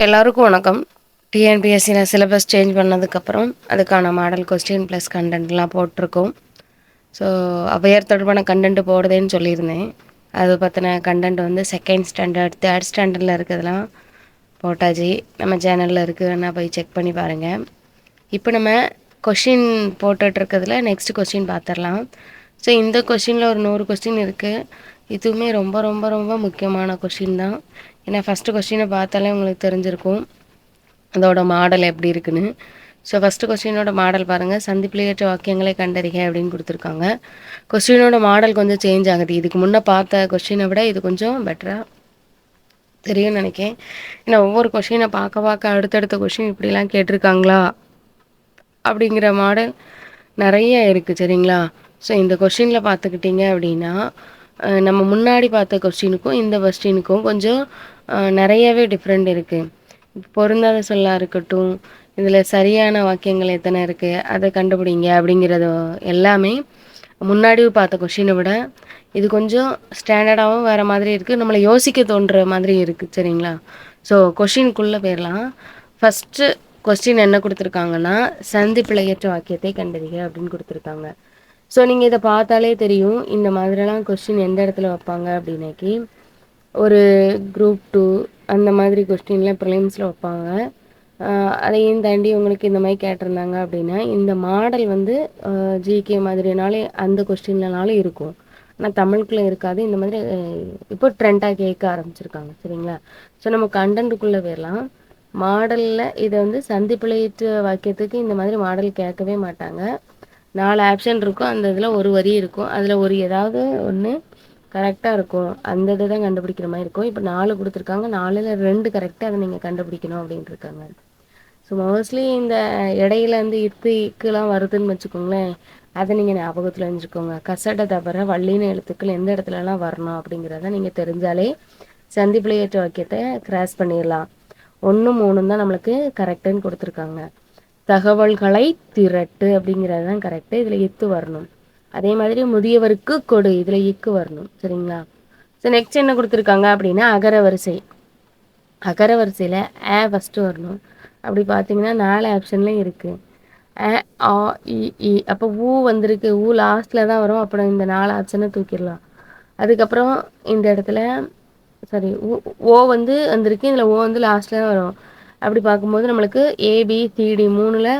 எல்லாருக்கும் வணக்கம். டிஎன்பிஎஸ்சியில் syllabus change பண்ணதுக்கப்புறம் அதுக்கான மாடல் கொஸ்டின் ப்ளஸ் கண்டென்ட்லாம் போட்டிருக்கோம். ஸோ அவையர் தொடர்பான கண்டென்ட் போடுதேன்னு சொல்லியிருந்தேன். அது பற்றின கண்டென்ட் வந்து செகண்ட் ஸ்டாண்டர்ட் தேர்ட் ஸ்டாண்டர்டில் இருக்கிறதுலாம் போட்டாச்சு. நம்ம சேனலில் இருக்குது, வேணால் போய் செக் பண்ணி பாருங்கள். இப்போ நம்ம கொஷின் போட்டுட்ருக்கிறதுல நெக்ஸ்ட் கொஸ்டின் பார்த்துடலாம். ஸோ இந்த கொஷினில் ஒரு 100 கொஸ்டின் இருக்குது. இதுவுமே ரொம்ப ரொம்ப ரொம்ப முக்கியமான கொஷின் தான். ஏன்னா ஃபஸ்ட்டு கொஸ்டினை பார்த்தாலே உங்களுக்கு தெரிஞ்சிருக்கும் அதோட மாடல் எப்படி இருக்குன்னு. ஸோ ஃபஸ்ட்டு கொஸ்டினோட மாடல் பாருங்கள். சந்திப்பிலேயற்ற வாக்கியங்களை கண்டறிக அப்படின்னு கொடுத்துருக்காங்க. கொஸ்டினோட மாடல் கொஞ்சம் சேஞ்ச் ஆகுது. இதுக்கு முன்னே பார்த்த கொஸ்டினை விட இது கொஞ்சம் பெட்டராக தெரியும்னு நினைக்கிறேன். ஏன்னா ஒவ்வொரு கொஷினை பார்க்க பார்க்க அடுத்தடுத்த கொஷின் இப்படிலாம் கேட்டிருக்காங்களா அப்படிங்கிற மாடல் நிறைய இருக்குது, சரிங்களா? ஸோ இந்த கொஷினில் பார்த்துக்கிட்டிங்க அப்படின்னா நம்ம முன்னாடி பார்த்த கொஸ்டினுக்கும் இந்த கொஸ்டினுக்கும் கொஞ்சம் நிறையவே டிஃப்ரெண்ட் இருக்குது. பொருந்தாத சொல்லாக இருக்கட்டும், இதில் சரியான வாக்கியங்கள் எத்தனை இருக்குது அதை கண்டுபிடிங்க அப்படிங்கிறது எல்லாமே முன்னாடி பார்த்த கொஷினை விட இது கொஞ்சம் ஸ்டாண்டர்டாகவும் வேறு மாதிரி இருக்குது. நம்மளை யோசிக்க தோன்ற மாதிரி இருக்குது, சரிங்களா? ஸோ கொஷினுக்குள்ளே போயிடலாம். ஃபஸ்ட்டு கொஸ்டின் என்ன கொடுத்துருக்காங்கன்னா, சந்தி பிழையற்ற வாக்கியத்தை கண்டறிக அப்படின்னு கொடுத்துருக்காங்க. ஸோ நீங்கள் இதை பார்த்தாலே தெரியும் இந்த மாதிரிலாம் கொஸ்டின் எந்த இடத்துல வைப்பாங்க அப்படின்னாக்கி ஒரு குரூப் 2 அந்த மாதிரி கொஸ்டின்லாம் ப்ரிலிம்ஸில் வைப்பாங்க. அதையும் தாண்டி உங்களுக்கு இந்த மாதிரி கேட்டிருந்தாங்க அப்படின்னா இந்த மாடல் வந்து ஜிகே மாதிரினாலே அந்த கொஸ்டின்லனாலும் இருக்கும். ஆனால் தமிழுக்குள்ளே இருக்காது. இந்த மாதிரி இப்போ ட்ரெண்டாக கேட்க ஆரம்பிச்சிருக்காங்க, சரிங்களா? ஸோ நம்ம கண்டென்ட்டுக்குள்ளே போயிடலாம். மாடலில் இதை வந்து சந்திப்பிழையற்ற வாக்கியத்துக்கு இந்த மாதிரி மாடல் கேட்கவே மாட்டாங்க. 4 ஆப்ஷன் இருக்கும். அந்த இதில் ஒரு வரி இருக்கும். அதில் ஒரு ஏதாவது ஒன்று கரெக்டாக இருக்கும். அந்த இதை தான் கண்டுபிடிக்கிற மாதிரி இருக்கும். இப்போ 4 கொடுத்துருக்காங்க. 4ல் 2 கரெக்டாக அதை நீங்கள் கண்டுபிடிக்கணும் அப்படின்ட்டு இருக்காங்க. ஸோ மோஸ்ட்லி இந்த இடையில வந்து இக்குலாம் வருதுன்னு வச்சுக்கோங்களேன், அதை நீங்கள் ஞாபகத்தில் வச்சுக்கோங்க. கசட தவிர வள்ளின எழுத்துக்கள் எந்த இடத்துலலாம் வரணும் அப்படிங்கிறத நீங்கள் தெரிஞ்சாலே சந்திப்பிழையற்ற வாக்கியத்தை கிராஸ் பண்ணிடலாம். 1, 3 தான் நம்மளுக்கு கரெக்டுன்னு கொடுத்துருக்காங்க. தகவல்களை திரட்டு அப்படிங்கிறது தான் கரெக்டு. இதில் இத்து வரணும். அதே மாதிரி முதியவருக்கு கொடு, இதில் இக்கு வரணும், சரிங்களா? ஸோ நெக்ஸ்ட் என்ன கொடுத்துருக்காங்க அப்படின்னா அகர வரிசை. அகர வரிசையில் ஃபஸ்ட்டு வரணும். அப்படி பார்த்தீங்கன்னா 4 ஆப்ஷன்லேயும் இருக்குது. ஆ இ அப்போ ஊ வந்திருக்கு. ஊ லாஸ்ட்டில் தான் வரும். அப்புறம் இந்த 4 ஆப்ஷனை தூக்கிடலாம். அதுக்கப்புறம் இந்த இடத்துல சாரி ஓ வந்து வந்திருக்கு. இதில் ஓ வந்து லாஸ்ட்டில் தான் வரும். அப்படி பார்க்கும்போது நம்மளுக்கு ஏபிசிடி 3ல்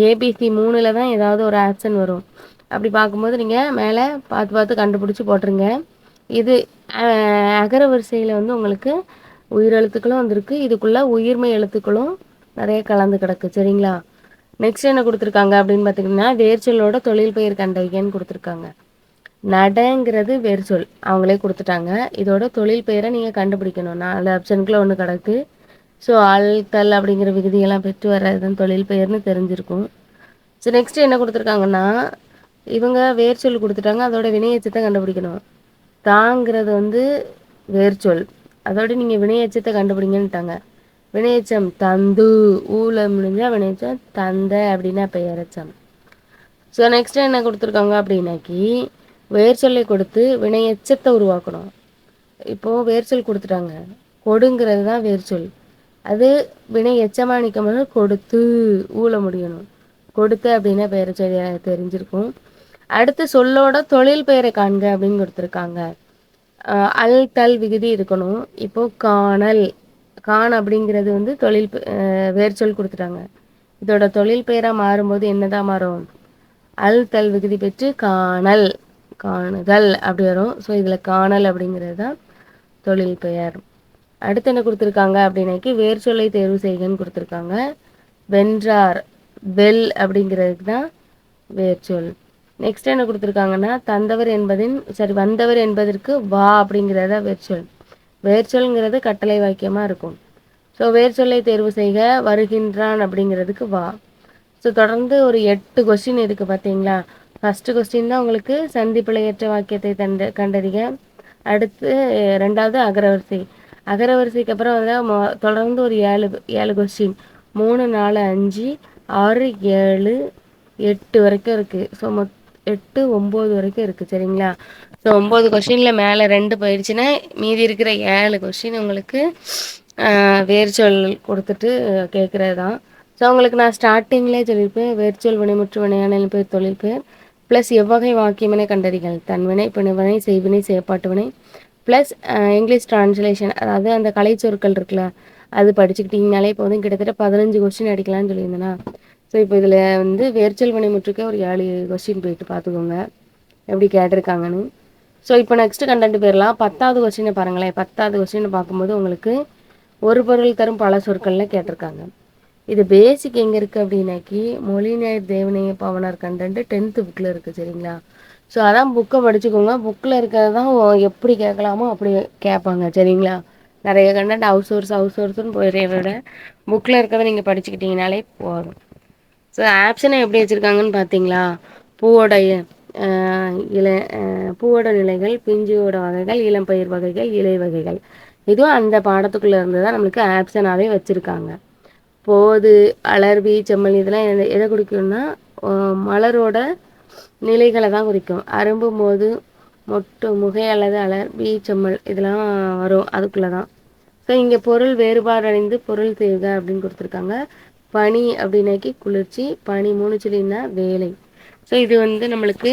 ஏபிசி 3ல் தான் ஏதாவது ஒரு ஆப்ஷன் வரும். அப்படி பார்க்கும்போது நீங்கள் மேலே பார்த்து பார்த்து கண்டுபிடிச்சி போட்டுருங்க. இது அகர வரிசையில் வந்து உங்களுக்கு உயிரெழுத்துக்களும் வந்திருக்கு. இதுக்குள்ளே உயிர்மை எழுத்துக்களும் நிறைய கலந்து கிடக்கு, சரிங்களா? நெக்ஸ்ட் என்ன கொடுத்துருக்காங்க அப்படின்னு பார்த்தீங்கன்னா வேர்ச்சொல்லோட தொழில் பெயர் கண்டறிகன்னு கொடுத்துருக்காங்க. நடங்கிறது வேர்ச்சொல் அவங்களே கொடுத்துட்டாங்க. இதோட தொழில் பெயரை நீங்கள் கண்டுபிடிக்கணும். 4 ஆப்ஷனுக்குள்ள ஒன்று கிடக்கு. ஸோ அல்தல் அப்படிங்கிற விகுதியெல்லாம் பெற்று வர்றதுதான் தொழில் பெயர்னு தெரிஞ்சிருக்கும். ஸோ நெக்ஸ்ட் என்ன கொடுத்துருக்காங்கன்னா இவங்க வேர்ச்சொல் கொடுத்துட்டாங்க. அதோட வினையச்சத்தை கண்டுபிடிக்கணும். தாங்கிறது வந்து வேர்ச்சொல், அதோட நீங்கள் வினையச்சத்தை கண்டுபிடிங்கன்னுட்டாங்க. வினையச்சம் தந்து, ஊல முடிஞ்சால் வினையச்சம் தந்த அப்படின்னா பெயரச்சம். ஸோ நெக்ஸ்ட் என்ன கொடுத்துருக்காங்க அப்படின்னாக்கி வேர்ச்சொல்லை கொடுத்து வினையச்சத்தை உருவாக்கணும். இப்போது வேர்ச்சொல் கொடுத்துட்டாங்க. கொடுங்கிறது தான் வேர்ச்சொல். அது வினை எச்சமாக நிற்கும்போது கொடுத்து ஊல முடியணும். கொடுத்து அப்படின்னா பெயரச்சொல் தெரிஞ்சிருக்கும். அடுத்து சொல்லோட தொழில் பெயரை காண்க அப்படின்னு கொடுத்துருக்காங்க. அல் தல் விகுதி இருக்கணும். இப்போது காணல், கான் அப்படிங்கிறது வந்து தொழில் வேர்ச்சொல் கொடுத்துட்டாங்க. இதோட தொழில் பெயராக மாறும்போது என்னதான் மாறும்? அல் தல் விகுதி பெற்று காணல், காணுதல் அப்படி வரும். ஸோ இதில் காணல் அப்படிங்கிறது தான் தொழில் பெயர். அடுத்து என்ன கொடுத்துருக்காங்க அப்படின்னாக்கி வேர்ச்சொல்லை தேர்வு செய்கன்னு கொடுத்துருக்காங்க. வென்றார், வெல் அப்படிங்கிறதுக்கு தான் வேர்ச்சொல். நெக்ஸ்ட் என்ன கொடுத்துருக்காங்கன்னா தந்தவர் வந்தவர் என்பதற்கு வா அப்படிங்கிறத வேர்ச்சொல். வேர்ச்சொல்ங்கிறது கட்டளை வாக்கியமாக இருக்கும். ஸோ வேர்ச்சொல்லை தேர்வு செய்க, வருகின்றான் அப்படிங்கிறதுக்கு வா. ஸோ தொடர்ந்து ஒரு 8 கொஸ்டின் இருக்குது பார்த்தீங்களா? ஃபஸ்ட்டு கொஸ்டின் தான் உங்களுக்கு சந்தி பிழையற்ற வாக்கியத்தை கண்டறிக. அடுத்து 2வது அகரவரிசை. அகரவரிசைக்கு அப்புறம் வந்து தொடர்ந்து ஒரு 7 கொஸ்டின் 3, 4, 5, 6, 7, 8 வரைக்கும் இருக்குது. ஸோ 8, 9 வரைக்கும் இருக்குது, சரிங்களா? ஸோ 9 கொஸ்டினில் மேலே 2 போயிடுச்சுன்னா மீதி இருக்கிற 7 கொஸ்டின் உங்களுக்கு வேர்ச்சொல் கொடுத்துட்டு கேட்குறது தான். ஸோ உங்களுக்கு நான் ஸ்டார்ட்டிங்லேயே சொல்லியிருப்பேன், வேர்ச்சொல் வினைமுற்று வினையான பெயர் தொழிற்பெயர் ப்ளஸ் எவ்வகை வாக்கியமென கண்டறிகள் தன்வினை பிணைவினை செய்வினை செயற்பாட்டு வினை ப்ளஸ் இங்கிலீஷ் ட்ரான்ஸ்லேஷன், அதாவது அந்த கலை சொற்கள் இருக்குல்ல, அது படிச்சுக்கிட்டிங்கனாலே போதும். கிட்டத்தட்ட 15 கொஸ்டின் அடிக்கலாம்னு சொல்லியிருந்தேன்னா. ஸோ இப்போ இதில் வந்து வேர்ச்சொல் வினைமுற்றுக்கே ஒரு 7 கொஸ்டின் போயிட்டு பார்த்துக்கோங்க எப்படி கேட்டிருக்காங்கன்னு. ஸோ இப்போ நெக்ஸ்ட் கண்டென்ட் போயிடலாம். 10வது கொஸ்டினை பாருங்களேன். 10வது கொஸ்டினை பார்க்கும்போது உங்களுக்கு ஒரு பொருள் தரும் பல சொற்களில் கேட்டிருக்காங்க. இது பேசிக் எங்கே இருக்குது அப்படின்னாக்கி மொழிநேர் தேவநேய பவனார் கண்டென்ட் 10th புக்கில் இருக்குது. சரிங்களா? ஸோ அதான் புக்கை படிச்சுக்கோங்க. புக்கில் இருக்கிறது தான் எப்படி கேட்கலாமோ அப்படி கேட்பாங்க. சரிங்களா? நிறைய கண்டென்ட் அவுட் சோர்ஸ்னு போயிடுறத விட புக்கில் இருக்கிறத நீங்கள் படிச்சுக்கிட்டிங்கனாலே போதும். ஸோ ஆப்ஷனை எப்படி வச்சுருக்காங்கன்னு பார்த்தீங்களா? பூவோடைய பூவோட நிலைகள், பிஞ்சுவோட வகைகள், இளம்பயிர் வகைகள், இலை வகைகள், இதுவும் அந்த பாடத்துக்குள்ளே இருந்து தான் நம்மளுக்கு ஆப்ஷனாகவே வச்சுருக்காங்க. போது, அலர்வி, செம்மல் இதெல்லாம் எதை குறிக்கும்னா மலரோட நிலைகளை தான் குறிக்கும். அரும்பும் போது மொட்டு, முகை அல்லது அலர், செம்மல் இதெல்லாம் வரும் அதுக்குள்ளே தான். ஸோ இங்கே பொருள் வேறுபாடு அடைந்து பொருள் செய்க அப்படின்னு கொடுத்துருக்காங்க. பனி அப்படின்னாக்கி குளிர்ச்சி, பனி 3 சொல்லினா வேலை. ஸோ இது வந்து நம்மளுக்கு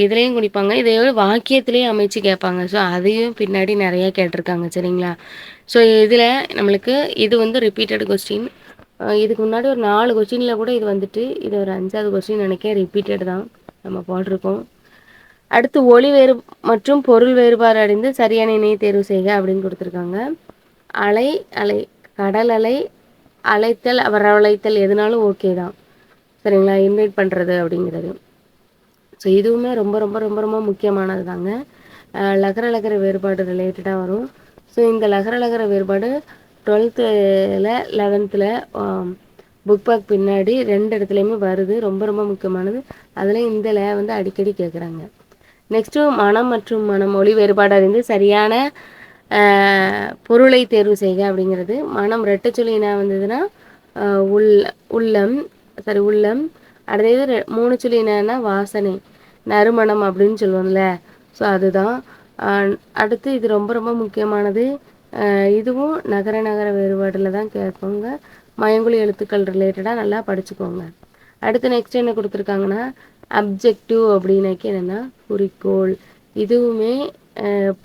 இதுலேயும் குடிப்பாங்க, இதையோட வாக்கியத்துலேயும் அமைச்சு கேட்பாங்க. ஸோ அதையும் பின்னாடி நிறையா கேட்டிருக்காங்க. சரிங்களா? ஸோ இதில் நம்மளுக்கு இது வந்து ரிப்பீட்டட் கொஸ்டின். இதுக்கு முன்னாடி ஒரு 4 கொஸ்டினில் கூட இது வந்துட்டு, இது ஒரு 5வது கொஸ்டின் நினைக்கிறேன், ரிப்பீட்டட் தான் நம்ம போட்டிருக்கோம். அடுத்து ஒளி வேறு மற்றும் பொருள் வேறுபாடு அடைந்து சரியான இணையை தேர்வு செய்க அப்படின்னு கொடுத்துருக்காங்க. அலை, அலை, கடல் அலை, அழைத்தல், வரவழைத்தல் எதுனாலும் ஓகே தான். சரிங்களா? இன்வைட் பண்ணுறது அப்படிங்கிறது. ஸோ இதுவுமே ரொம்ப ரொம்ப ரொம்ப ரொம்ப முக்கியமானது தாங்க. லகர லகர வேறுபாடு ரிலேட்டடாக வரும். ஸோ இந்த லகர லகர வேறுபாடு 12th 11th புக் பேக் பின்னாடி 2 இடத்துலையுமே வருது. ரொம்ப ரொம்ப முக்கியமானது. அதில் இந்த வந்து அடிக்கடி கேட்குறாங்க. நெக்ஸ்ட்டு மனம் மற்றும் மொழி வேறுபாடு அறிந்து சரியான பொருளை தேர்வு செய்க அப்படிங்கிறது. மனம் ரெட்டச்சொல்லி என்ன வந்ததுன்னா உள்ளம், சரி உள்ளம். அடுத்தது 3 சொல்லி என்னன்னா வாசனை, நறுமணம் அப்படின்னு சொல்லுவோம்ல. ஸோ அதுதான். அடுத்து இது ரொம்ப ரொம்ப முக்கியமானது. இதுவும் நகர நகர வேறுபாடில் தான் கேட்போங்க. மயங்கொலி எழுத்துக்கள் ரிலேட்டடாக நல்லா படிச்சுக்கோங்க. அடுத்து நெக்ஸ்ட் என்ன கொடுத்துருக்காங்கன்னா அப்ஜெக்டிவ் அப்படின்னாக்கி என்னென்னா குறிக்கோள். இதுவுமே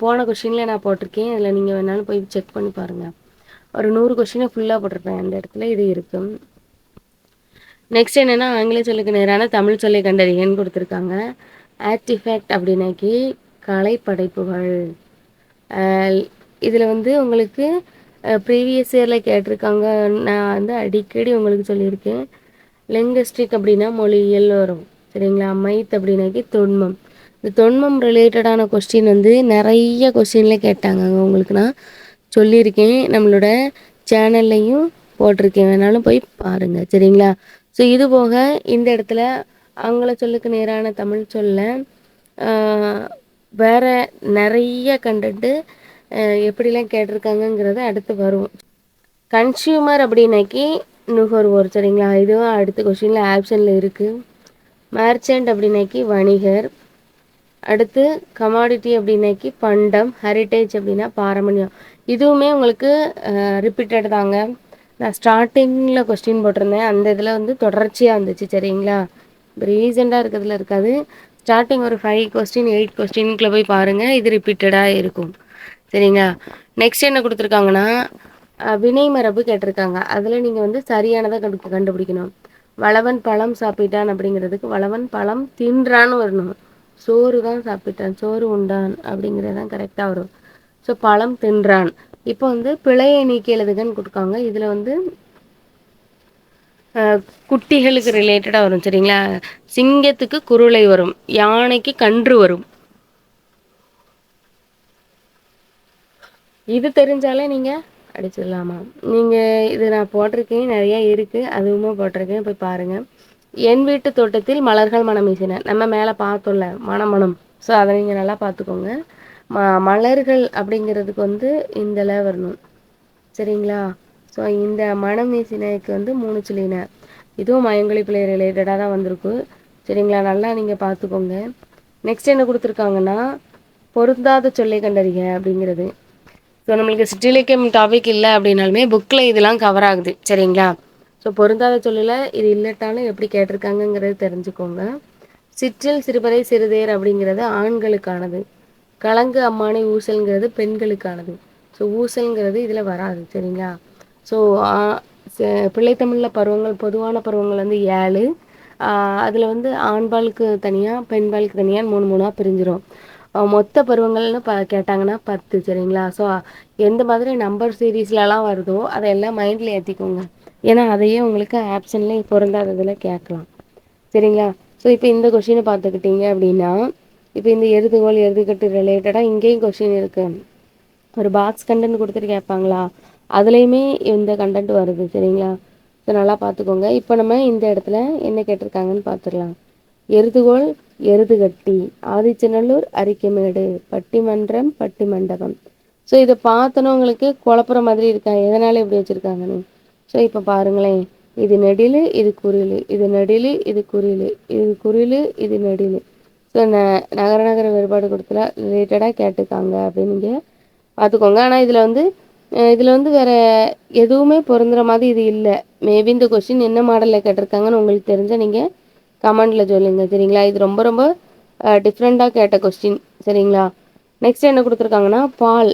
போன கொஷினில் நான் போட்டிருக்கேன். அதில் நீங்கள் வேணாலும் போய் செக் பண்ணி பாருங்கள். ஒரு 100 கொஷினை ஃபுல்லாக போட்டிருப்பேன். அந்த இடத்துல இது இருக்கும். நெக்ஸ்ட் என்னென்னா ஆங்கில சொல்லுக்கு நேரான தமிழ் சொல்லை கண்டறியன்னு கொடுத்துருக்காங்க. ஆர்டிஃபேக்ட் அப்படின்னாக்கி கலை படைப்புகள். இதில் வந்து உங்களுக்கு ப்ரீவியஸ் இயரில் கேட்டிருக்காங்க. நான் வந்து அடிக்கடி உங்களுக்கு சொல்லியிருக்கேன். லிங்குஸ்டிக் அப்படின்னா மொழியியல் வரும். சரிங்களா? மைத் அப்படின்னாக்கி தொன்மம். இந்த தொன்மம் ரிலேட்டடான கொஸ்டின் வந்து நிறைய கொஸ்டினில் கேட்டாங்க. உங்களுக்கு நான் சொல்லியிருக்கேன். நம்மளோட சேனல்லையும் போட்டிருக்கேன், வேணாலும் போய் பாருங்கள். சரிங்களா? ஸோ இது போக இந்த இடத்துல ஆங்கில சொல்லுக்கு நேரான தமிழ் சொல்ல வேறு நிறைய கண்டென்ட்டு எப்படிலாம் கேட்டிருக்காங்கங்கிறத அடுத்து வரும். கன்சியூமர் அப்படின்னாக்கி நுகர்வோர். சரிங்களா? இதுவும் அடுத்த கொஸ்டினில் ஆப்ஷனில் இருக்குது. மர்ச்சன்ட் அப்படின்னாக்கி வணிகர். அடுத்து கமாடிட்டி அப்படின்னாக்கி பண்டம். ஹெரிட்டேஜ் அப்படின்னா பாரம்பரியம். இதுவுமே உங்களுக்கு ரிப்பீட்டட் தாங்க. நான் ஸ்டார்டிங்கில் கொஸ்டின் போட்டிருந்தேன், அந்த இதில் வந்து தொடர்ச்சியாக இருந்துச்சு. சரிங்களா? ரீசெண்டாக இருக்கிறதுல இருக்காது. ஸ்டார்டிங் ஒரு 5 கொஸ்டின் 8 கொஸ்டின்குள்ளே போய் பாருங்கள், இது ரிப்பீட்டடாக இருக்கும். சரிங்களா? நெக்ஸ்ட் என்ன கொடுத்துருக்காங்கன்னா வினை மரபு கேட்டிருக்காங்க. அதில் நீங்கள் வந்து சரியானதை கண்டுபிடிக்கணும். வளவன் பழம் சாப்பிட்டான் அப்படிங்கிறதுக்கு வளவன் பழம் தின்றான்னு வரணும். சோறு தான் சாப்பிட்டான், சோறு உண்டான் அப்படிங்கிறது தான் கரெக்டாக வரும். ஸோ பழம் தின்றான். இப்போ வந்து பிழையை நீக்கி எழுதுகன்னு கொடுக்காங்க. இதில் வந்து குட்டிகளுக்கு ரிலேட்டடாக வரும். சரிங்களா? சிங்கத்துக்கு குருளை வரும், யானைக்கு கன்று வரும். இது தெரிஞ்சாலே நீங்கள் அடிச்சிடலாமா? நீங்கள் இது நான் போட்டிருக்கேன், நிறையா இருக்குது, அதுவுமே போட்டிருக்கேன், போய் பாருங்கள். என் வீட்டு தோட்டத்தில் மலர்கள் மனம் வீசின, நம்ம மேலே பார்த்தோம்ல மணமணம். ஸோ அதை நீங்கள் நல்லா பார்த்துக்கோங்க. மலர்கள் அப்படிங்கிறதுக்கு வந்து இந்தல வரணும். சரிங்களா? ஸோ இந்த மனம் வீசினதுக்கு வந்து 3 சொல்லின. இதுவும் மயங்கொலி பிள்ளை ரிலேட்டடாக தான் வந்திருக்கு. சரிங்களா? நல்லா நீங்கள் பார்த்துக்கோங்க. நெக்ஸ்ட் என்ன கொடுத்துருக்காங்கன்னா பொருந்தாத சொல்லை கண்டறிக அப்படிங்கிறது. ஸோ ஸோ நம்மளுக்கு சிற்றிலக்கியம் டாபிக் இல்ல அப்படின்னாலுமே புக்ல இதெல்லாம் கவர் ஆகுது. சரிங்களா? ஸோ பொருந்தாத சொல்லுல இது இல்லட்டாலும் எப்படி கேட்டிருக்காங்கங்கிறது தெரிஞ்சுக்கோங்க. சிற்றில் சிறுபறை சிறுதேர் அப்படிங்கிறது ஆண்களுக்கானது. கலங்கு அம்மானை ஊசல்ங்கிறது பெண்களுக்கானது. ஸோ ஊசல்ங்கிறது இதில் வராது. சரிங்களா? ஸோ பிள்ளைத்தமிழில் பருவங்கள் பொதுவான பருவங்கள் வந்து 7. அதில் வந்து ஆண்பாலுக்கு தனியாக பெண்பாலுக்கு தனியாக 3 3ஆக பிரிஞ்சிரும். மொத்த பருவங்கள்னு கேட்டாங்கன்னா 10. சரிங்களா? ஸோ எந்த மாதிரி நம்பர் சீரீஸ்லலாம் வருதோ அதையெல்லாம் மைண்டில் ஏற்றிக்கோங்க. ஏன்னா அதையே உங்களுக்கு ஆப்ஷன்லேயே பொருந்தாததில் கேட்கலாம். சரிங்களா? ஸோ இப்போ இந்த கொஷினை பார்த்துக்கிட்டீங்க அப்படின்னா, இப்போ இந்த எருதுகோள் எருதுகட்டு ரிலேட்டடாக இங்கேயும் கொஷின் இருக்கு. ஒரு பாக்ஸ் கண்டென்ட் கொடுத்துட்டு கேட்பாங்களா, அதுலேயுமே இந்த கண்டென்ட் வருது. சரிங்களா? ஸோ நல்லா பார்த்துக்கோங்க. இப்போ நம்ம இந்த இடத்துல என்ன கேட்டிருக்காங்கன்னு பார்த்துடலாம். எருதுகோள் எருதுகட்டி ஆதிச்சநல்லூர் அரிக்கமேடு பட்டிமன்றம் பட்டிமண்டபம். ஸோ இதை பார்த்தோன்னா உங்களுக்கு குழப்புற மாதிரி இருக்கா, எதனால இப்படி வச்சுருக்காங்கன்னு. ஸோ இப்போ பாருங்களேன், இது நெடிலு இது குறிலு, இது நெடிலு இது குறிலு, இது குறிலு இது நெடிலு. ஸோ நகர நகர வேறுபாடு கொடுத்துல ரிலேட்டடாக கேட்டுக்காங்க அப்படின்னு நீங்கள் பார்த்துக்கோங்க. ஆனால் இதில் வந்து வேறு எதுவுமே பொருந்துகிற மாதிரி இது இல்லை. மேபி இந்த கொஷின் என்ன மாடலில் கேட்டிருக்காங்கன்னு உங்களுக்கு தெரிஞ்சால் நீங்கள் கமெண்டில் சொல்லுங்கள். சரிங்களா? இது ரொம்ப ரொம்ப டிஃப்ரெண்ட்டாக கேட்ட கொஸ்டின். சரிங்களா? நெக்ஸ்ட் என்ன கொடுத்துருக்காங்கன்னா பால்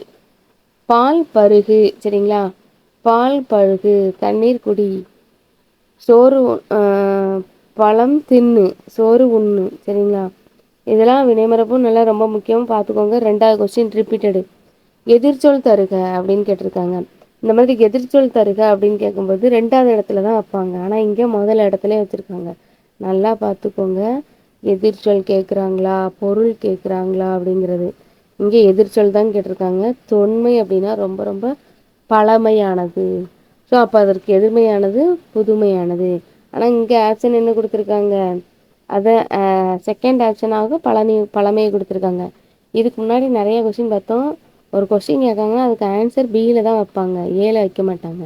பால் பருகு. சரிங்களா? பால் பருகு தண்ணீர் குடி, சோறு பழம் தின்னு, சோறு உண்ணு. சரிங்களா? இதெல்லாம் வினைமரப்பும் நல்லா ரொம்ப முக்கியம், பார்த்துக்கோங்க. 2வது கொஸ்டின் ரிப்பீட்டடு. எதிர்ச்சொல் தருக அப்படின்னு கேட்டிருக்காங்க. இந்த மாதிரி எதிர்ச்சொல் தருக அப்படின்னு கேட்கும்போது 2வது இடத்துல தான் வைப்பாங்க. ஆனால் இங்கே முதல் இடத்துல வச்சுருக்காங்க. நல்லா பார்த்துக்கோங்க. எதிர்ச்சொல் கேட்குறாங்களா பொருள் கேட்குறாங்களா அப்படிங்கிறது. இங்கே எதிர்ச்சொல் தான் கேட்டிருக்காங்க. தொன்மை அப்படின்னா ரொம்ப ரொம்ப பழமையானது. ஸோ அப்போ அதற்கு எதிர்மையானது புதுமையானது. ஆனால் இங்கே ஆப்ஷன் என்ன கொடுத்துருக்காங்க, அதை செகண்ட் ஆப்ஷனாக பழமையை கொடுத்துருக்காங்க. இதுக்கு முன்னாடி நிறைய கொஷின் பார்த்தோம். ஒரு கொஷின் கேட்காங்கன்னா அதுக்கு ஆன்சர் பியில் தான் வைப்பாங்க, ஏல வைக்க மாட்டாங்க.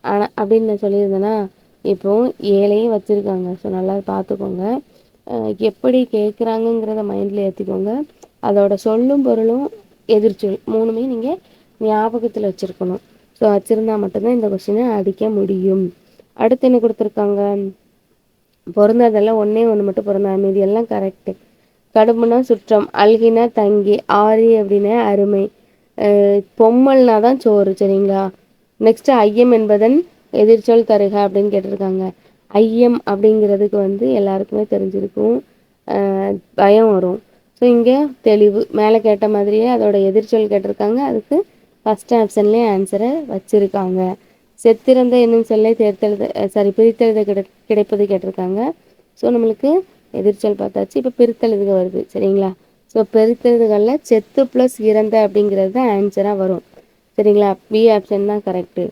ஆனால் அப்படின்னு நான் சொல்லியிருந்தேன்னா இப்போ ஏழையும் வச்சுருக்காங்க. ஸோ நல்லா பார்த்துக்கோங்க. எப்படி கேட்குறாங்கங்கிறத மைண்டில் ஏற்றிக்கோங்க. அதோட சொல்லும் பொருளும் எதிர்ச்சொல் 3மே நீங்கள் ஞாபகத்தில் வச்சுருக்கணும். ஸோ வச்சுருந்தா மட்டும்தான் இந்த கொஸ்டினை அடிக்க முடியும். அடுத்து என்ன கொடுத்துருக்காங்க, பொருந்தாதெல்லாம் ஒன்றே ஒன்று மட்டும் பொருந்தா, மீதி எல்லாம் கரெக்டு. கடும்புனா சுற்றம், அழுகினா தங்கி, ஆரி அப்படின்னா அருமை, பொம்மல்னா தான் சோறு. சரிங்களா? நெக்ஸ்ட் ஐயம் என்பதன் எதிர்ச்சொல் தருக அப்படின்னு கேட்டிருக்காங்க. ஐயம் அப்படிங்கிறதுக்கு வந்து எல்லாருக்குமே தெரிஞ்சிருக்கும், பயம் வரும். ஸோ இங்கே தெளிவு, மேலே கேட்ட மாதிரியே அதோட எதிர்ச்சொல் கேட்டிருக்காங்க. அதுக்கு ஃபஸ்ட் ஆப்ஷன்லேயே ஆன்சரை வச்சுருக்காங்க. செத்திறந்த என்னும் சொல்லை பிரித்தெழுத கிடைப்பது கேட்டிருக்காங்க. ஸோ நம்மளுக்கு எதிர்ச்சொல் பார்த்தாச்சு. இப்போ பிரித்தெழுதுக வருது. சரிங்களா? ஸோ பிரித்தெழுதுகளில் செத்து ப்ளஸ் இறந்த அப்படிங்கிறது தான் ஆன்சராக வரும். சரிங்களா? பி ஆப்ஷன் தான் கரெக்டு.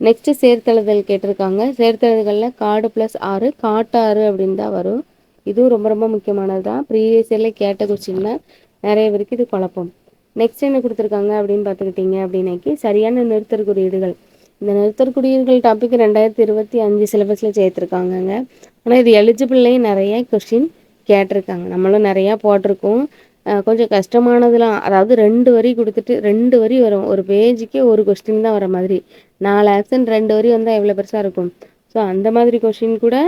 நெக்ஸ்ட்டு சேர்த்தெழுதல் கேட்டிருக்காங்க. சேர்த்தெழுதுகளில் காடு ப்ளஸ் ஆறு காட்டாறு அப்படின்னு தான் வரும். இதுவும் ரொம்ப ரொம்ப முக்கியமானது தான். ப்ரீவியஸ் இயரில் கேட்ட கொஸ்டின்னா நிறைய பேருக்கு இது குழப்பம். நெக்ஸ்ட் என்ன கொடுத்துருக்காங்க அப்படின்னு பார்த்துக்கிட்டிங்க அப்படின்னாக்கி சரியான நிறுத்தற் குறியீடுகள். இந்த நிறுத்தற் குறியீடுகள் டாபிக் 2025 சிலபஸில் சேர்த்துருக்காங்கங்க. ஆனால் இது எலிஜிபிள்லேயும் நிறைய கொஸ்டின் கேட்டிருக்காங்க. நம்மளும் நிறையா போட்டிருக்கோம். கொஞ்சம் கஷ்டமானதுலாம், அதாவது 2 வரி கொடுத்துட்டு 2 வரி வரும். ஒரு பேஜுக்கே ஒரு கொஸ்டின் தான் வர மாதிரி. 4 ஆப்ஷன் 2 வரி வந்தால் எவ்வளோ பெருசாக இருக்கும். ஸோ அந்த மாதிரி கொஸ்டின் கூட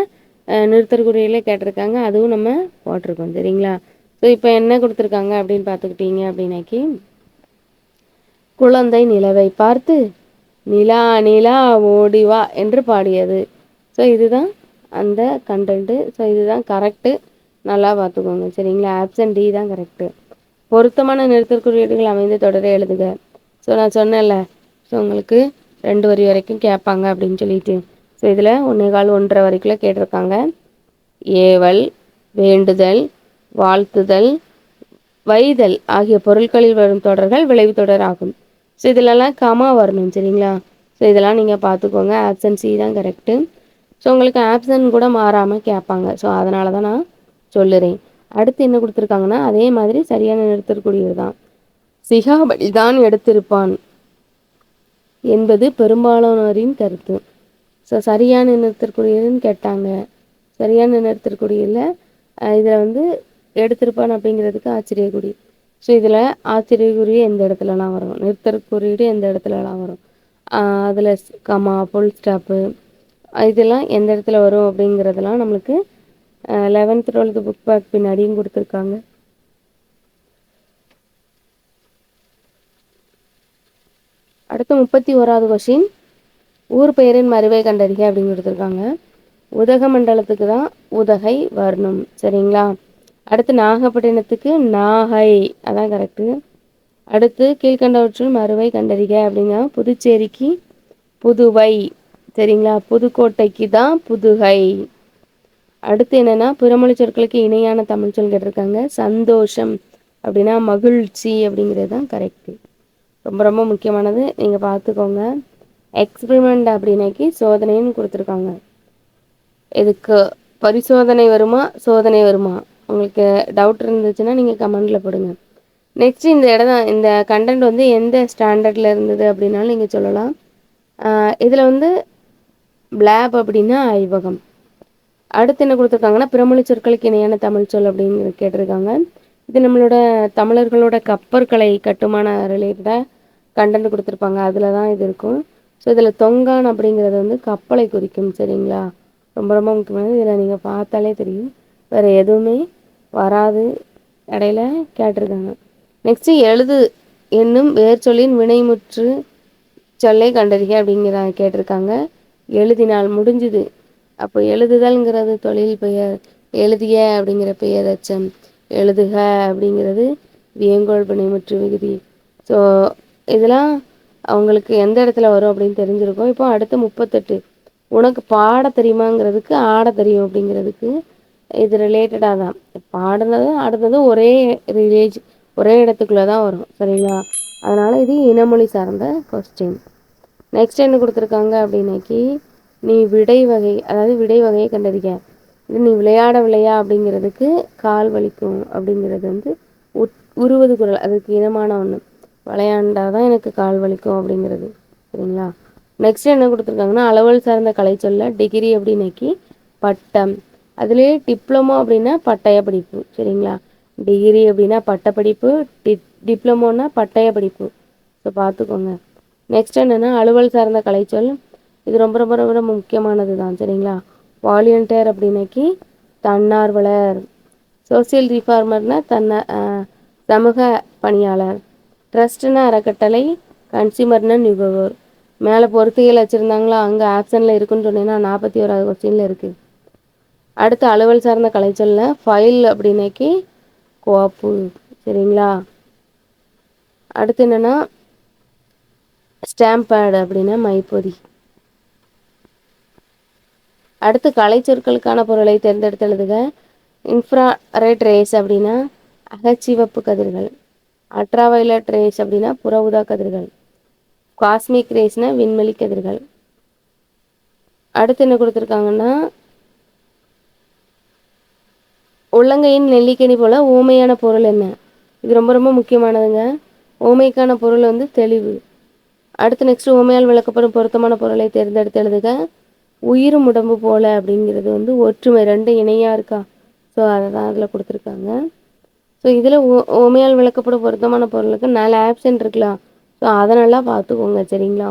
நிறுத்தற்குறியிலே கேட்டிருக்காங்க. அதுவும் நம்ம போட்டிருக்கோம். சரிங்களா? ஸோ இப்போ என்ன கொடுத்துருக்காங்க அப்படின்னு பார்த்துக்கிட்டீங்க அப்படின்னாக்கி, குழந்தை நிலவை பார்த்து நிலா நிலா ஓடிவா என்று பாடியது. ஸோ இதுதான் அந்த கண்டென்ட்டு. ஸோ இதுதான் கரெக்டு. நல்லா பார்த்துக்கோங்க. சரிங்களா? ஆப்ஷன் டி தான் கரெக்டு. பொருத்தமான நிறுத்தற்குறியீடுகள் அமைந்த தொடரை எழுதுக. ஸோ நான் சொன்னேன்ல, ஸோ உங்களுக்கு 2 வரி வரைக்கும் கேட்பாங்க அப்படின்னு சொல்லிட்டு. ஸோ இதில் 1 1/4 1.5 வரைக்குள்ள கேட்டிருக்காங்க. ஏவல், வேண்டுதல், வாழ்த்துதல், வைதல் ஆகிய பொருட்களில் வரும் தொடர்கள் விளைவு தொடர் ஆகும். ஸோ இதிலெல்லாம் கமா வரணும். சரிங்களா? ஸோ இதெல்லாம் நீங்கள் பார்த்துக்கோங்க. ஆப்ஷன் சி தான் கரெக்டு. ஸோ உங்களுக்கு ஆப்ஷன் கூட மாறாமல் கேட்பாங்க. ஸோ அதனால தான் நான் சொல்லுறேன். அடுத்து என்ன கொடுத்துருக்காங்கன்னா அதே மாதிரி சரியான நிறுத்தற்குரியது தான். சிகாபடி தான் எடுத்திருப்பான் என்பது பெரும்பாலானோரின் கருத்து. ஸோ சரியான நிறுத்தற்குரியதுன்னு கேட்டாங்க. சரியான நிறுத்தற்குறியில் இதில் வந்து எடுத்திருப்பான் அப்படிங்கிறதுக்கு ஆச்சரியக்குறி. ஸோ இதில் ஆச்சரியக்குறி எந்த இடத்துலலாம் வரும், நிறுத்தற் குறியீடு எந்த இடத்துலலாம் வரும், அதில் கமா, ஃபுல் ஸ்டாப்பு இதெல்லாம் எந்த இடத்துல வரும் அப்படிங்கிறதெல்லாம் நம்மளுக்கு 11th 12th புக் பேக் பின்னாடியும் கொடுத்துருக்காங்க. அடுத்து 31வது கொஷின், ஊர் பெயரின் மருவை கண்டறிக அப்படின்னு கொடுத்துருக்காங்க. உதகமண்டலத்துக்கு தான் உதகை வரணும். சரிங்களா? அடுத்து நாகப்பட்டினத்துக்கு நாகை, அதான் கரெக்டு. அடுத்து கீழ்கண்டவற்றுள் மருவை கண்டறிக அப்படின்னா புதுச்சேரிக்கு புதுவை. சரிங்களா? புதுக்கோட்டைக்கு தான் புதுகை. அடுத்து என்னன்னா பிறமொழி சொற்களுக்கு இணையான தமிழ் சொல் கேட்டிருக்காங்க. சந்தோஷம் அப்படின்னா மகிழ்ச்சி அப்படிங்கிறது தான் கரெக்டு. ரொம்ப ரொம்ப முக்கியமானது, நீங்கள் பார்த்துக்கோங்க. எக்ஸ்பிரிமெண்ட் அப்படின்னாக்கி சோதனைன்னு கொடுத்துருக்காங்க. இதுக்கு பரிசோதனை வருமா சோதனை வருமா, உங்களுக்கு டவுட் இருந்துச்சுன்னா நீங்கள் கமெண்டில் போடுங்க. நெக்ஸ்ட் இந்த கண்டென்ட் வந்து எந்த ஸ்டாண்டர்டில் இருந்தது அப்படின்னாலும் நீங்கள் சொல்லலாம். இதில் வந்து பிளாப் அப்படின்னா ஐவகம். அடுத்து என்ன கொடுத்துருக்காங்கன்னா பிறமொழி சொற்களுக்கு இணையான தமிழ் சொல் அப்படின்னு கேட்டிருக்காங்க. இது நம்மளோட தமிழர்களோட கப்பற்கலை கட்டுமான ரிலேட்டடாக கண்டென்ட் கொடுத்துருப்பாங்க, அதில் தான் இது இருக்கும். ஸோ இதில் தொங்கான் அப்படிங்கிறது வந்து கப்பலை குறிக்கும். சரிங்களா? ரொம்ப ரொம்ப முக்கியமானது. இதில் நீங்கள் பார்த்தாலே தெரியும், வேறு எதுவுமே வராது, இடையில கேட்டிருக்காங்க. நெக்ஸ்ட்டு எழுது என்னும் வேர் சொல்லின் வினைமுற்று சொல்லை கண்டறிக அப்படிங்கிற கேட்டிருக்காங்க. எழுதினால் முடிஞ்சுது. அப்போ எழுதுதல்ங்கிறது தொழில் பெயர், எழுதிய அப்படிங்கிற பெயர் அச்சம், எழுதுக அப்படிங்கிறது வியங்கோள் வினைமுற்று விகுதி. ஸோ இதெல்லாம் அவங்களுக்கு எந்த இடத்துல வரும் அப்படின்னு தெரிஞ்சிருக்கும். இப்போ அடுத்து 38, உனக்கு பாட தெரியுமாங்கிறதுக்கு ஆட தெரியும் அப்படிங்கிறதுக்கு இது ரிலேட்டடாக தான். பாடுனதும் ஆடுனதும் ஒரே ரிலேஜ், ஒரே இடத்துக்குள்ளே தான் வரும். சரிங்களா? அதனால் இது இனமொழி சார்ந்த கொஸ்டின். நெக்ஸ்ட் என்ன கொடுத்துருக்காங்க அப்படின்னாக்கி நீ விடை வகை, அதாவது விடை வகையை கண்டறிக. இது நீ விளையா அப்படிங்கிறதுக்கு கால் வலிக்கும் அப்படிங்கிறது வந்து உருவது குரல், அதுக்கு இனமான ஒன்று. விளையாண்டாதான் எனக்கு கால் வலிக்கும் அப்படிங்கிறது. சரிங்களா? நெக்ஸ்ட் என்ன கொடுத்துருக்காங்கன்னா அளவல் சார்ந்த கலை சொல்ல டிகிரி அப்படின்னாக்கி பட்டம். அதுலேயே டிப்ளமோ அப்படின்னா பட்டய படிப்பு. சரிங்களா? டிகிரி அப்படின்னா பட்டப்படிப்பு, டிப்ளமோன்னா பட்டய படிப்பு. ஸோ பார்த்துக்கோங்க. நெக்ஸ்ட் என்னென்னா அலுவல் சார்ந்த கலைச்சொல், இது ரொம்ப ரொம்ப ரொம்ப முக்கியமானது தான். சரிங்களா? வாலியண்டியர் அப்படின்னாக்கி தன்னார்வலர். சோசியல் ரிஃபார்மர்னா சமூக பணியாளர். ட்ரஸ்ட்னா அறக்கட்டளை, கன்சியூமர்னா நுகர்வோர். மேலே பொறுத்துகள் வச்சுருந்தாங்களா, அங்கே ஆப்ஷனில் இருக்குன்னு சொன்னீங்கன்னா 41வது கொஸ்டினில் இருக்குது. அடுத்து அலுவல் சார்ந்த கலைச்சொல்ல ஃபைல் அப்படின்னாக்கி கோப்பு. சரிங்களா? அடுத்து என்னென்னா ஸ்டாம்ப் பேட் அப்படின்னா மைப்பொதி. அடுத்து கலைச்சொற்களுக்கான பொருளை தேர்ந்தெடுத்து எழுதுக. இன்ஃப்ராரெட் ரேஸ் அப்படின்னா அகச்சிவப்பு கதிர்கள். அல்ட்ராவயலட் ரேஸ் அப்படின்னா புற ஊதா கதிர்கள். காஸ்மிக் ரேஸ்னா விண்வெளி கதிர்கள். அடுத்து என்ன கொடுத்துருக்காங்கன்னா உள்ளங்கையின் நெல்லிக்கனி போல ஊமையான பொருள் என்ன? இது ரொம்ப ரொம்ப முக்கியமானதுங்க. ஊமைக்கான பொருள் வந்து தெளிவு. அடுத்து நெக்ஸ்ட் ஊமையால் விளக்கப்படும் பொருத்தமான பொருளை தேர்ந்தெடுத்து எழுதுக. உயிரும் உடம்பு போல அப்படிங்கிறது வந்து ஒற்றுமை, ரெண்டு இணையாக இருக்கா? ஸோ அதை தான் அதில் கொடுத்துருக்காங்க. ஸோ இதில் ஊமையால் விளக்கப்படும் பொருத்தமான பொருளுக்கு 4 ஆப்ஷன் இருக்கலாம். ஸோ அதை நல்லா பார்த்துக்கோங்க. சரிங்களா?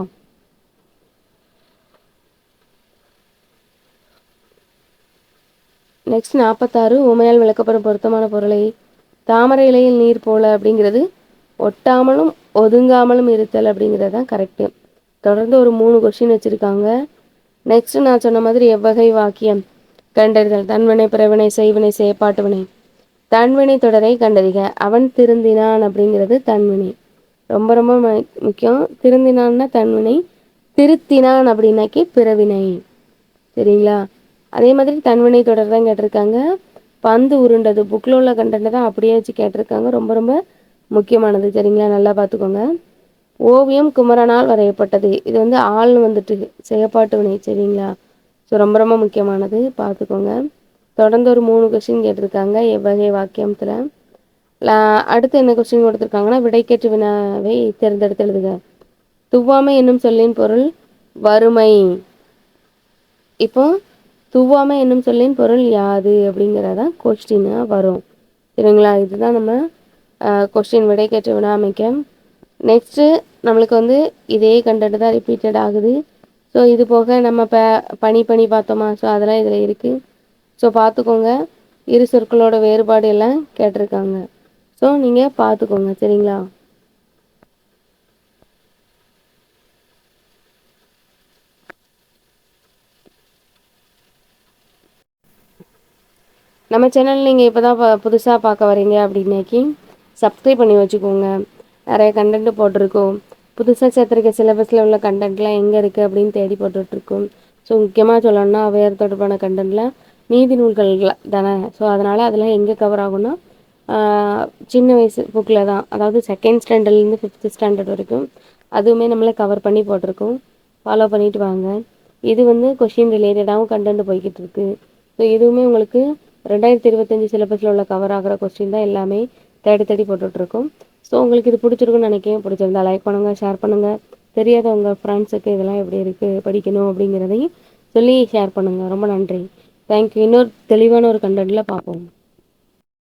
நெக்ஸ்ட் 46, ஊமையால் விளக்கப்படும் பொருத்தமான பொருளை தாமரை இலையில் நீர் போல அப்படிங்கிறது ஒட்டாமலும் ஒதுங்காமலும் இருத்தல் அப்படிங்கிறது தான் கரெக்டு. தொடர்ந்து ஒரு 3 கொஸ்டின் வச்சுருக்காங்க. நெக்ஸ்ட் நான் சொன்ன மாதிரி எவ்வகை வாக்கியம் கண்டறிதல், தன்வினை, பிறவினை, செய்வினை, செயற்பாட்டு வினை. தன்வினை தொடரை கண்டறிக. அவன் திருந்தினான் அப்படிங்கிறது தன்வினை, ரொம்ப ரொம்ப முக்கியம். திருந்தினான்னா தன்வினை, திருத்தினான் அப்படின்னாக்கி பிறவினை. சரிங்களா? அதே மாதிரி தன்வினை தொடர் தான் கேட்டிருக்காங்க. பந்து உருண்டது, புக்கில் உள்ள கண்டென்ட் தான் அப்படியே வச்சு கேட்டிருக்காங்க, ரொம்ப ரொம்ப முக்கியமானது. சரிங்களா? நல்லா பார்த்துக்கோங்க. ஓவியம் குமரனால் வரையப்பட்டது, இது வந்து ஆள்னு வந்துட்டு செயற்பாட்டு வினை. சரிங்களா? ஸோ ரொம்ப ரொம்ப முக்கியமானது, பார்த்துக்கோங்க. தொடர்ந்து ஒரு 3 கொஸ்டின் கேட்டிருக்காங்க எவ்வகை வாக்கியத்தில். அடுத்து என்ன கொஸ்டின் கொடுத்துருக்காங்கன்னா விடைக்கேற்று வினாவை தேர்ந்தெடுத்து எழுதுக. துவாமை என்னும் சொல்லின் பொருள் வறுமை. இப்போ துவாமை என்னும் சொல்லின் பொருள் யாது அப்படிங்கிறதான் கொஸ்டினாக வரும். சரிங்களா? இதுதான் நம்ம கொஸ்டின் விடைக்கேற்ற வினாமைக்க. நெக்ஸ்ட்டு நம்மளுக்கு வந்து இதே கண்டென்ட் தான் ரிப்பீட்டட் ஆகுது. ஸோ இது போக நம்ம பணி பார்த்தோமா, ஸோ அதெல்லாம் இதில் இருக்குது. ஸோ பார்த்துக்கோங்க. இரு சொற்களோட வேறுபாடு எல்லாம் கேட்டிருக்காங்க. ஸோ நீங்கள் பார்த்துக்கோங்க, சரிங்களா? நம்ம சேனல் நீங்கள் இப்போ தான் புதுசாக பார்க்க வரீங்க அப்படின்னாக்கி சப்ஸ்கிரைப் பண்ணி வச்சுக்கோங்க. நிறைய கண்டென்ட் போட்டிருக்கோம். புதுசாக சேர்த்துருக்க சிலபஸில் உள்ள கண்டென்ட்லாம் எங்கே இருக்குது அப்படின்னு தேடி போட்டுட்ருக்கோம். ஸோ முக்கியமாக சொல்லணும்னா அவையார் தொடர்பான கண்டென்ட்டில் நீதி நூல்கள் தானே. ஸோ அதனால் அதெல்லாம் எங்கே கவர் ஆகும்னா சின்ன வயசு புக்கில் தான், அதாவது செகண்ட் ஸ்டாண்டர்ட்லேருந்து 5th ஸ்டாண்டர்ட் வரைக்கும் அதுவுமே நம்மளை கவர் பண்ணி போட்டிருக்கோம். ஃபாலோ பண்ணிவிட்டு வாங்க. இது வந்து கொஷின் ரிலேட்டடாகவும் கண்டென்ட் போய்கிட்டு இருக்குது. ஸோ இதுவுமே உங்களுக்கு 2025 சிலபஸில் உள்ள கவர் ஆகிற கொஸ்டின் தான் எல்லாமே தேடி தேடி போட்டுட்ருக்கோம். ஸோ உங்களுக்கு இது பிடிச்சிருக்குன்னு நினைக்கிறேன். பிடிச்சிருந்தா லைக் பண்ணுங்கள், ஷேர் பண்ணுங்கள். தெரியாத உங்கள் ஃப்ரெண்ட்ஸுக்கு இதெல்லாம் எப்படி இருக்குது படிக்கணும் அப்படிங்கிறதையும் சொல்லி ஷேர் பண்ணுங்கள். ரொம்ப நன்றி. தேங்க்யூ. இன்னொரு தெளிவான ஒரு கண்டென்ட்டில் பார்ப்போம்.